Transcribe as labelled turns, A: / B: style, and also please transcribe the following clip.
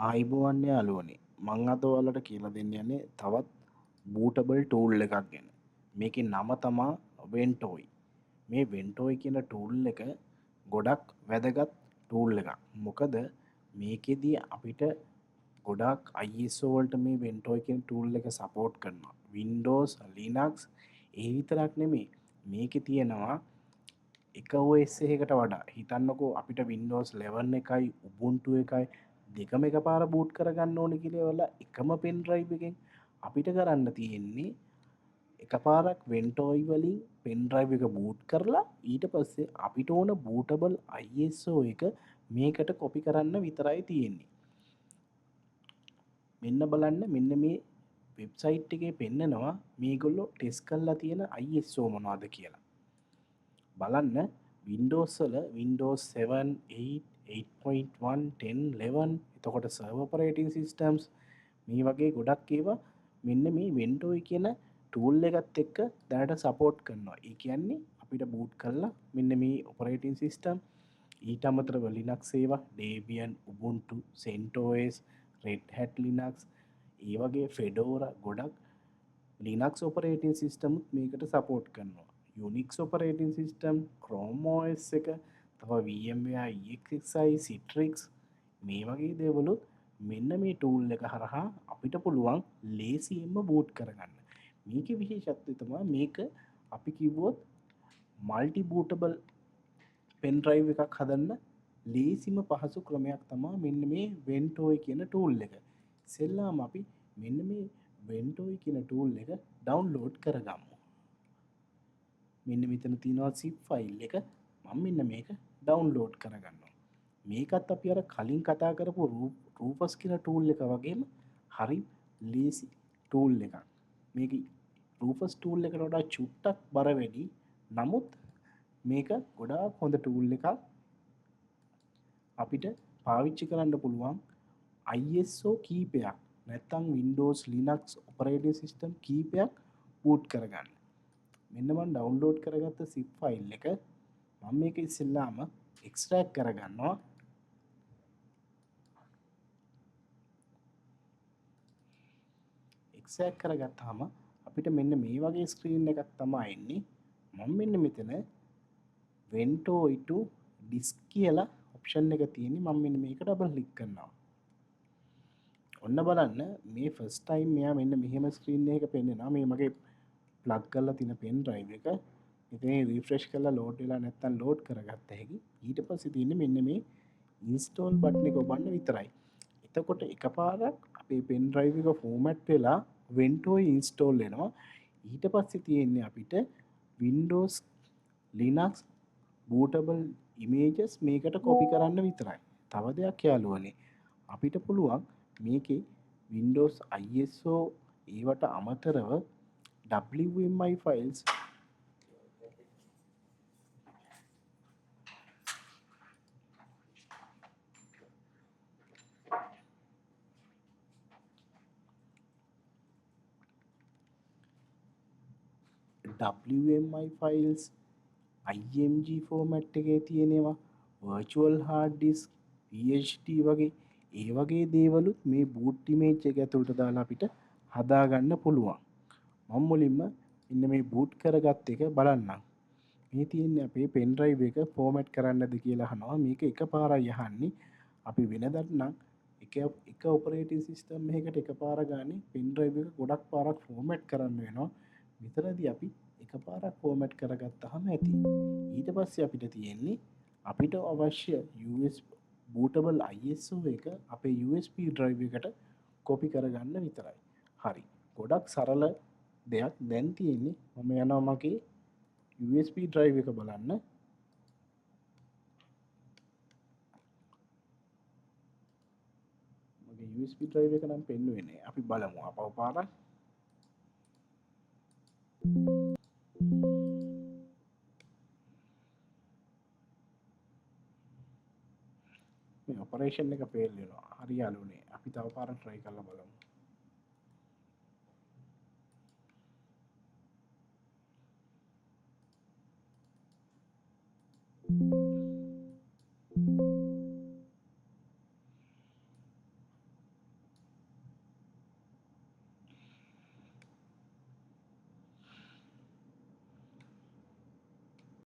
A: ආයිබෝවන් යාළුවනේ මං අද ඔයාලට කියලා දෙන්න යන්නේ තවත් බූටබල් ටූල් එකක් ගැන. මේකේ නම තමා වෙන්ටෝයි. මේ වෙන්ටෝයි කියන ටූල් එක ගොඩක් වැදගත් ටූල් එකක්. මොකද මේකෙදී අපිට ගොඩක් ISO වලට මේ වෙන්ටෝයි කියන ටූල් එක සපෝට් කරනවා. Windows, Linux ඒ විතරක් නෙමෙයි. මේකේ තියෙනවා එක OS එකකට වඩා හිතන්නකෝ අපිට Windows 11 එකයි Ubuntu එකයි දෙකම එකපාර බූට් කරගන්න ඕනේ කියලා ඔයාලා එකම පෙන් ඩ්‍රයිව් එකෙන් අපිට කරන්න තියෙන්නේ එකපාරක් වෙන්ටෝයි වලින් පෙන් ඩ්‍රයිව් එක බූට් කරලා ඊට පස්සේ අපිට ඕන බූටබල් ISO එක මේකට කොපි කරන්න විතරයි තියෙන්නේ. මෙන්න බලන්න මෙන්න මේ වෙබ්සයිට් එකේ පෙන්නනවා මේගොල්ලෝ ටෙස්ට් කරලා තියෙන ISO මොනවද කියලා. බලන්න Windows වල Windows 7, 8, 8.1, 10, 11 එතකොට server operating systems මේ වගේ ගොඩක් ඒවා මෙන්න මේ වෙන්ටෝයි කියන ටූල් එකත් එක්ක දැනට සපෝට් කරනවා. ඒ කියන්නේ අපිට බූට් කරලා මෙන්න මේ operating system ඊට අමතරව Linux ඒවා Debian, Ubuntu, CentOS, Red Hat Linux ඒ වගේ Fedora ගොඩක් Linux operating system මේකට සපෝට් කරනවා. Unix operating system, Chrome OS එක, තව VMware EXXI, Citrix මේ වගේ දේවලුත් මෙන්න මේ ටූල් එක හරහා අපිට පුළුවන් ලේසියෙන්ම බූට් කරගන්න. මේකේ විශේෂත්වය තමයි මේක අපි කිව්වොත් මල්ටි බූටබල් පෙන් ඩ්‍රයිව් එකක් හදන්න ලේසිම පහසු ක්‍රමයක් තමයි මෙන්න මේ වෙන්ටෝයි කියන ටූල් එක. ඉස්සෙල්ලාම අපි මෙන්න මේ වෙන්ටෝයි කියන ටූල් එක ඩවුන්ලෝඩ් කරගමු. මෙන්න මෙතන තියෙනවා zip ෆයිල් එක. මම මෙන්න මේක ඩවුන්ලෝඩ් කරගන්නවා. මේකත් අපි අර කලින් කතා කරපු රූපස් කියන ටූල් එක වගේම හරි ලේසි ටූල් එකක්. මේක රූපස් ටූල් එකට වඩා චුට්ටක් බර වැඩි. නමුත් මේක ගොඩාක් හොඳ ටූල් එකක්. අපිට පාවිච්චි කරන්න පුළුවන් ISO කීපයක් නැත්නම් Windows Linux operating system කීපයක් බූට් කරගන්න. මෙන්න මම ඩවුන්ලෝඩ් කරගත්ත zip ෆයිල් එක මම මේක ඉස්සෙල්ලාම එක්ස්ට්‍රැක්ට් කරගන්නවා. එක්ස්ට්‍රැක්ට් කරගත්තාම අපිට මෙන්න මේ වගේ ස්ක්‍රීන් එකක් තමයි එන්නේ. මම මෙන්න මෙතන Ventoy to disk කියලා ඔප්ෂන් එක තියෙන්නේ. මම මෙන්න මේක ඩබල් ක්ලික් කරනවා. ඔන්න බලන්න මේ ෆස්ට් ටයිම් මෙයා මෙන්න මෙහෙම ස්ක්‍රීන් එකක පෙන්නනවා. මේ මගේ ප්ලග් කරලා තියෙන පෙන් ඩ්‍රයිව් එක. ඉතින් රිෆ්‍රෙෂ් කරලා ලෝඩ් වෙලා නැත්නම් ලෝඩ් කරගත්ත හැකි. ඊට පස්සේ තියෙන්නේ මෙන්න මේ ඉන්ස්ටෝල් බටන් එක ඔබන්න විතරයි. එතකොට එකපාරක් අපේ පෙන් ඩ්‍රයිව් එක ෆෝමැට් වෙලා Ventoy ඉන්ස්ටෝල් වෙනවා. ඊට පස්සේ තියෙන්නේ අපිට Windows Linux bootable images මේකට කොපි කරන්න විතරයි. තව දෙයක් යාළුවනේ අපිට පුළුවන් මේකේ Windows ISO ඒවට අමතරව WMI files WMI files IMG format එකේ තියෙනවා virtual hard disk PHD වගේ ඒ වගේ දේවලුත් මේ boot image එක ඇතුළට දාලා අපිට හදාගන්න පුළුවන්. මම මුලින්ම ඉන්න මේ boot කරගත්ත එක බලන්නම්. මේ තියෙන්නේ අපේ pen drive එක format කරන්නද කියලා අහනවා. මේක එකපාරයි අහන්නේ. අපි වෙනදට නම් එක operating system එකකට එකපාර ගානේ pen drive එක ගොඩක් පාරක් format කරන්න වෙනවා. මෙතනදී අපි එකපාරක් format කරගත්තාම ඇති. ඊට පස්සේ අපිට තියෙන්නේ අපිට අවශ්‍ය USB bootable ISO එක අපේ USB drive එකට copy කරගන්න විතරයි. හරි. ගොඩක් සරල දෙයක් දැන් තියෙන්නේ මම යනවා මගේ USB drive එක බලන්න. මගේ USB drive එක නම් පෙන්නුවේ නෑ. අපි බලමු අපව පාරක්. මේ ඔපරේෂන් එක ෆේල් වෙනවා. හරි යාළුවනේ. අපි තව පාරක් try කරලා බලමු.